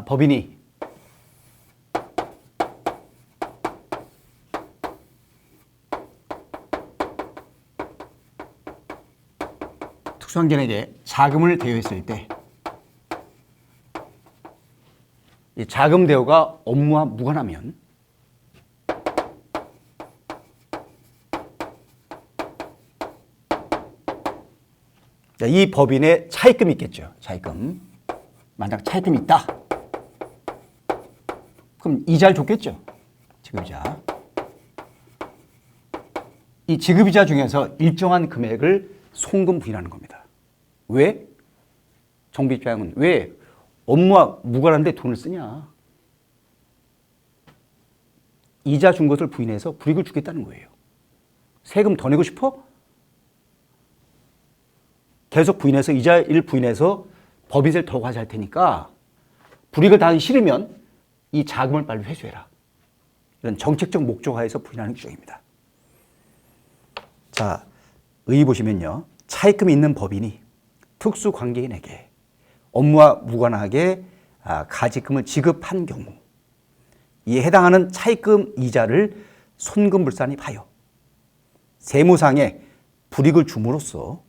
법인이 특수환경에게 자금을 대여했을 때 이 자금 대여가 업무와 무관하면 이 법인의 차입금이 있겠죠. 차입금. 만약 차입금이 있다. 그럼 이자를 줬겠죠. 지급이자. 이 지급이자 중에서 일정한 금액을 송금 부인하는 겁니다. 왜? 정부 입장은 왜 업무와 무관한데 돈을 쓰냐? 이자 준 것을 부인해서 불이익을 주겠다는 거예요. 세금 더 내고 싶어? 계속 부인해서 이자를 부인해서 법인세를 더 과세할 테니까 불이익을 당하기 싫으면 이 자금을 빨리 회수해라. 이런 정책적 목적하에서 부인하는 규정입니다. 자, 의의 보시면요. 차입금이 있는 법인이 특수관계인에게 업무와 무관하게 가지금을 지급한 경우 이에 해당하는 차입금 이자를 손금불산입하여 세무상의 불이익을 줌으로써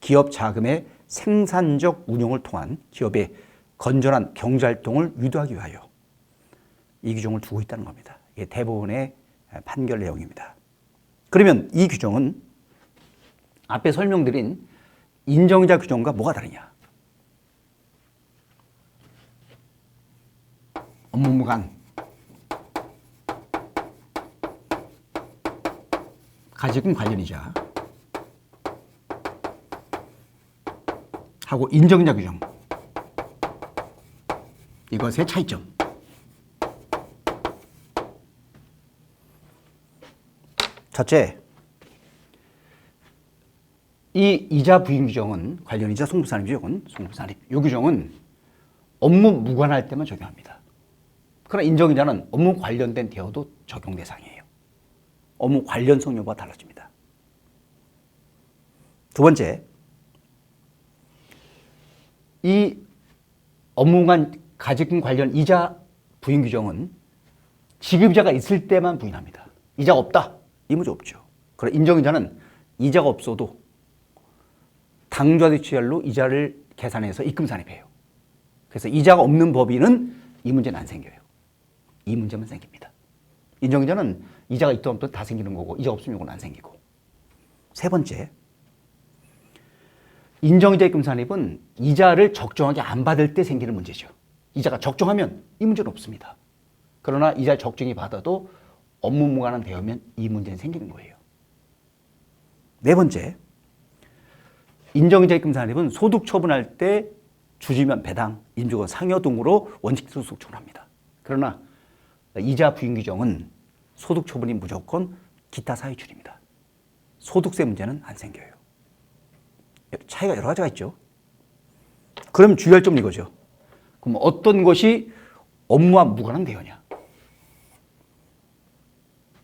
기업 자금의 생산적 운용을 통한 기업의 건전한 경제활동을 유도하기 위하여 이 규정을 두고 있다는 겁니다. 이게 대법원의 판결 내용입니다. 그러면 이 규정은 앞에 설명드린 인정이자 규정과 뭐가 다르냐? 업무무관, 가지금 관련이자 하고 인정이자 규정 이것의 차이점. 첫째, 이 이자 부인 규정은 관련이자 송부산입 규정은 송부산입. 이 규정은 업무 무관할 때만 적용합니다. 그러나 인정이자는 업무 관련된 대여도 적용 대상이에요. 업무 관련성 여부가 달라집니다. 두 번째, 이 업무관 가지금 관련 이자 부인 규정은 지급이자가 있을 때만 부인합니다. 이자가 없다. 이 문제 없죠. 그러나 인정이자는 이자가 없어도 당좌대출로 이자를 계산해서 입금 산입해요. 그래서 이자가 없는 법인은 이 문제는 안 생겨요. 이 문제만 생깁니다. 인정이자는 이자가 있든 없든 다 생기는 거고 이자 없으면 이건 안 생기고. 세 번째, 인정이자 입금 산입은 이자를 적정하게 안 받을 때 생기는 문제죠. 이자가 적정하면 이 문제는 없습니다. 그러나 이자를 적정히 받아도 업무 무관한 대여면 이 문제는 생기는 거예요. 네 번째, 인정이자 입금 산입은 소득 처분할 때 주지면 배당, 임직원 상여 등으로 원칙적으로 소득 처분합니다. 그러나 이자 부인 규정은 소득 처분이 무조건 기타 사유출입니다. 소득세 문제는 안 생겨요. 차이가 여러 가지가 있죠. 그럼 주의할 점은 이거죠. 그럼 어떤 것이 업무와 무관한 대여냐?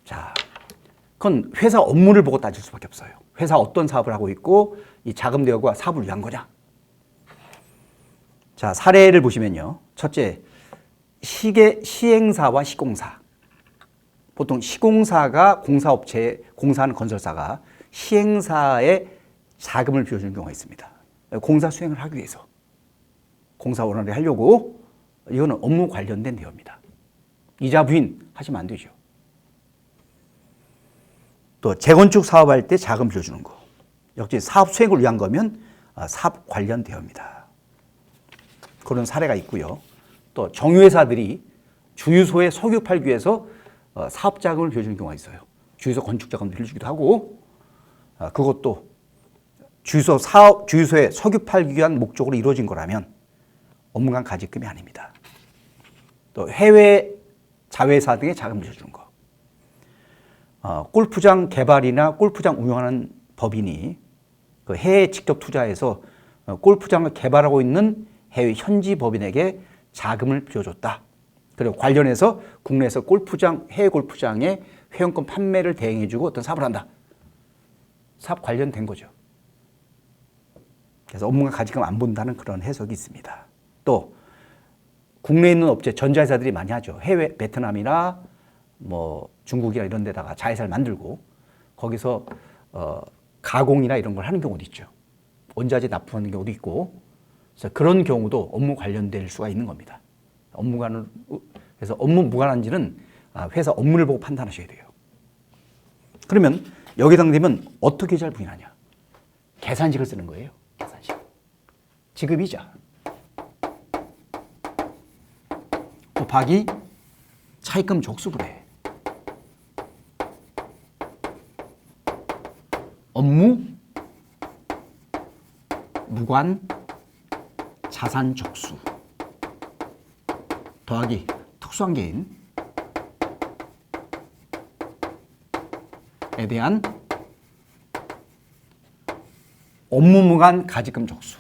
자, 그건 회사 업무를 보고 따질 수밖에 없어요. 회사 어떤 사업을 하고 있고 이 자금 대여가 사업을 위한 거냐? 자, 사례를 보시면요. 첫째, 시행사와 시공사. 보통 시공사가 공사업체, 공사하는 건설사가 시행사에 자금을 빌려주는 경우가 있습니다. 공사 수행을 하기 위해서. 공사 원활히 하려고. 이거는 업무 관련된 대여입니다. 이자 부인 하시면 안 되죠. 또 재건축 사업할 때 자금 빌려주는 거. 역시 사업 수행을 위한 거면 사업 관련 대여입니다. 그런 사례가 있고요. 또 정유회사들이 주유소에 석유 팔기 위해서 사업 자금을 빌려주는 경우가 있어요. 주유소 건축 자금 빌려주기도 하고 그것도 주유소에 석유 팔기 위한 목적으로 이루어진 거라면 업무관 가지금이 아닙니다. 또 해외 자회사 등의 자금 빌려주는 거. 골프장 개발이나 골프장 운영하는 법인이 그 해외에 직접 투자해서 골프장을 개발하고 있는 해외 현지 법인에게 자금을 빌려줬다. 그리고 관련해서 국내에서 해외 골프장의 회원권 판매를 대행해주고 어떤 사업을 한다. 사업 관련된 거죠. 그래서 업무가 가지금 안 본다는 그런 해석이 있습니다. 또 국내에 있는 업체, 전자회사들이 많이 하죠. 해외, 베트남이나 뭐 중국이나 이런 데다가 자회사를 만들고 거기서 가공이나 이런 걸 하는 경우도 있죠. 원자재 납품하는 경우도 있고, 그래서 그런 경우도 업무 관련될 수가 있는 겁니다. 그래서 업무 무관한지는 회사 업무를 보고 판단하셔야 돼요. 그러면 여기에 해당되면 어떻게 잘 부인하냐? 계산식을 쓰는 거예요. 계산식. 지급이자 곱하기 차입금 족수분해 업무 무관 자산 적수 더하기 특수한 개인에 대한 업무 무관 가지금 적수.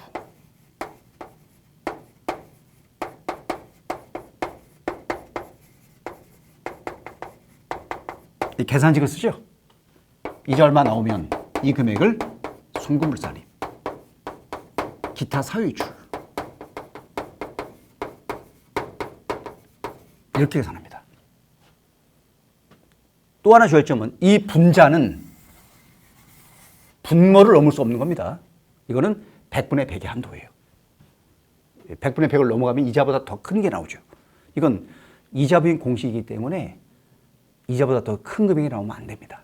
이 계산식을 쓰죠. 이자 얼마 나오면 이 금액을 송금불산임, 기타 사유이출 이렇게 계산합니다. 또 하나 주의할 점은 이 분자는 분모를 넘을 수 없는 겁니다. 이거는 100분의 100의 한도예요. 100분의 100을 넘어가면 이자보다 더 큰 게 나오죠. 이건 이자 부인 공식이기 때문에 이자보다 더 큰 금액이 나오면 안 됩니다.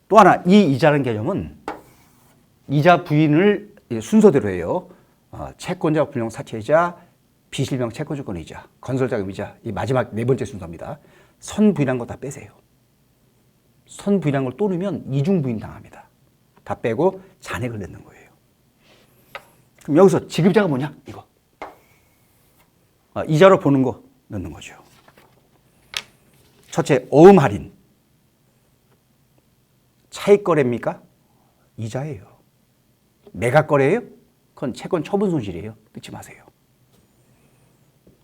또 하나 이 이자라는 개념은 이자 부인을 순서대로 해요. 채권자 불량 사채이자, 비실명 채권주권이자, 건설자금이자, 이 마지막 네 번째 순서입니다. 선부인한 거 다 빼세요. 선부인한 걸 또 넣으면 이중부인 당합니다. 다 빼고 잔액을 넣는 거예요. 그럼 여기서 지급자가 뭐냐? 이거. 이자로 보는 거 넣는 거죠. 첫째, 어음 할인. 차익 거래입니까? 이자예요. 매각 거래예요? 그건 채권 처분 손실이에요. 넣지 마세요.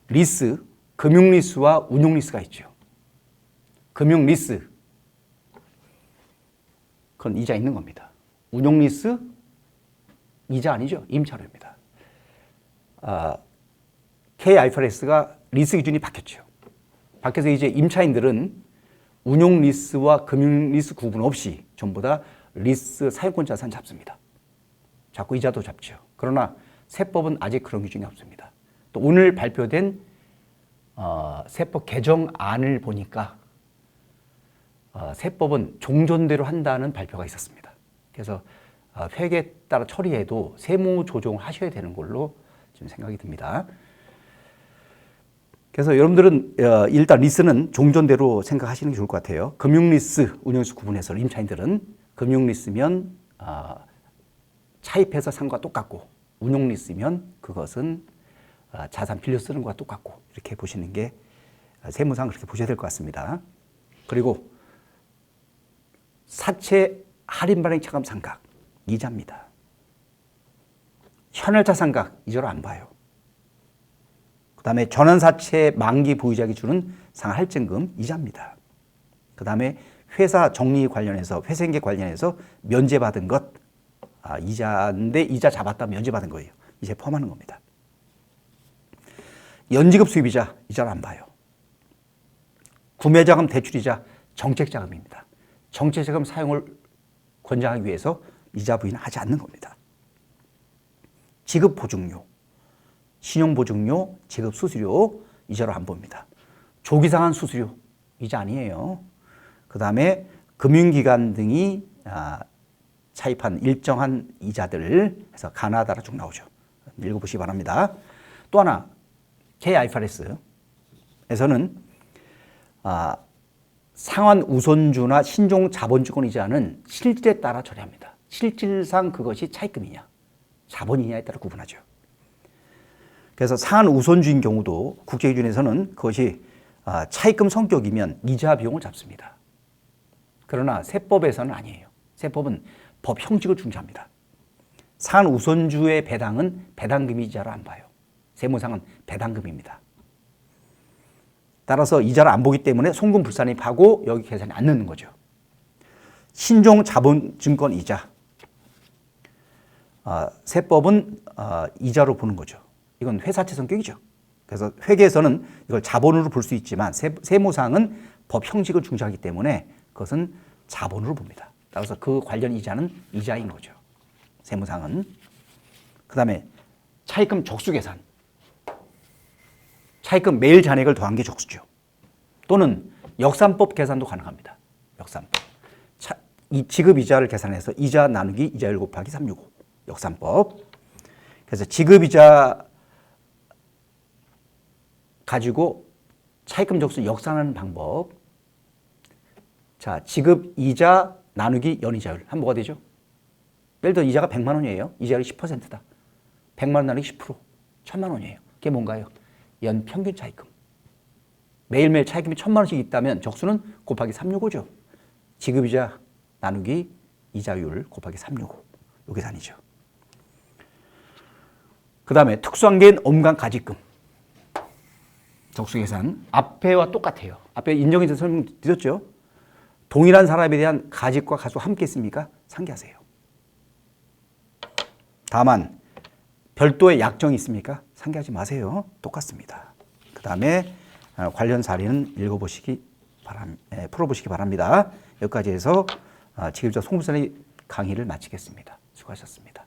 리스, 금융 리스와 운용 리스가 있죠. 금융 리스, 그건 이자 있는 겁니다. 운용 리스, 이자 아니죠. 임차료입니다. K-IFRS가 리스 기준이 바뀌었죠. 바뀌어서 이제 임차인들은 운용 리스와 금융 리스 구분 없이 전부 다 리스 사용권 자산 잡습니다. 잡고 이자도 잡죠. 그러나 세법은 아직 그런 기준이 없습니다. 또 오늘 발표된 세법 개정안을 보니까 세법은 종전대로 한다는 발표가 있었습니다. 그래서 회계에 따라 처리해도 세무 조정을 하셔야 되는 걸로 지금 생각이 듭니다. 그래서 여러분들은 일단 리스는 종전대로 생각하시는 게 좋을 것 같아요. 금융리스, 운용리스 구분해서 임차인들은 금융리스면 차입해서 산 것과 똑같고 운용리스면 그것은 자산 빌려 쓰는 것과 똑같고 이렇게 보시는 게 세무상 그렇게 보셔야 될 것 같습니다. 그리고 사채 할인 발행 차감 상각 이자입니다. 현할차 상각 이자로 안 봐요. 그 다음에 전환사채 만기 보유자에게 주는 상할증금 이자입니다. 그 다음에 회사 정리 관련해서 회생계 관련해서 면제받은 것 이자인데 이자 잡았다 면제받은 거예요. 이제 포함하는 겁니다. 연지급 수입이자 이자를 안 봐요. 구매자금 대출이자 정책자금입니다. 정책자금 사용을 권장하기 위해서 이자 부인을 하지 않는 겁니다. 지급보증료, 신용보증료, 지급수수료 이자로 안 봅니다. 조기상환 수수료 이자 아니에요. 그 다음에 금융기관 등이 차입한 일정한 이자들 해서 가나다라 쭉 나오죠. 읽어보시기 바랍니다. 또 하나 K-IFRS에서는 상환 우선주나 신종 자본주권 이자는 실질에 따라 처리합니다. 실질상 그것이 차입금이냐 자본이냐에 따라 구분하죠. 그래서 상환 우선주인 경우도 국제기준에서는 그것이 차입금 성격이면 이자 비용을 잡습니다. 그러나 세법에서는 아니에요. 세법은 법 형식을 중시합니다. 상환 우선주의 배당은 배당금 이자를 안 봐요. 세무상은 배당금입니다. 따라서 이자를 안 보기 때문에 송금 불산입하고 여기 계산이 안 넣는 거죠. 신종 자본증권 이자. 세법은 이자로 보는 거죠. 이건 회사채 성격이죠. 그래서 회계에서는 이걸 자본으로 볼 수 있지만 세무상은 법 형식을 중시하기 때문에 그것은 자본으로 봅니다. 따라서 그 관련 이자는 이자인 거죠. 세무상은. 그 다음에 차입금 적수계산. 차입금 매일 잔액을 더한 게 적수죠. 또는 역산법 계산도 가능합니다. 역산법. 이 지급이자를 계산해서 이자 나누기 이자율 곱하기 365. 역산법. 그래서 지급이자 가지고 차입금 적수 역산하는 방법. 자, 지급이자 나누기 연이자율. 하면 뭐가 되죠? 예를 들어 이자가 100만 원이에요. 이자율이 10%다. 100만 원 나누기 10%. 1000만 원이에요. 그게 뭔가요? 연 평균 차입금. 매일매일 차입금이 1000만 원씩 있다면 적수는 곱하기 365죠. 지급이자 나누기 이자율 곱하기 365. 요 계산이죠. 그 다음에 특수한계인 업무간 가지금. 적수 계산. 앞에와 똑같아요. 앞에 인정인증 설명드렸죠. 동일한 사람에 대한 가집과 가수 함께 있습니까? 상기하세요. 다만 별도의 약정이 있습니까? 상기하지 마세요. 똑같습니다. 그 다음에 관련 사례는 풀어보시기 바랍니다. 여기까지 해서 지급자 송부산의 강의를 마치겠습니다. 수고하셨습니다.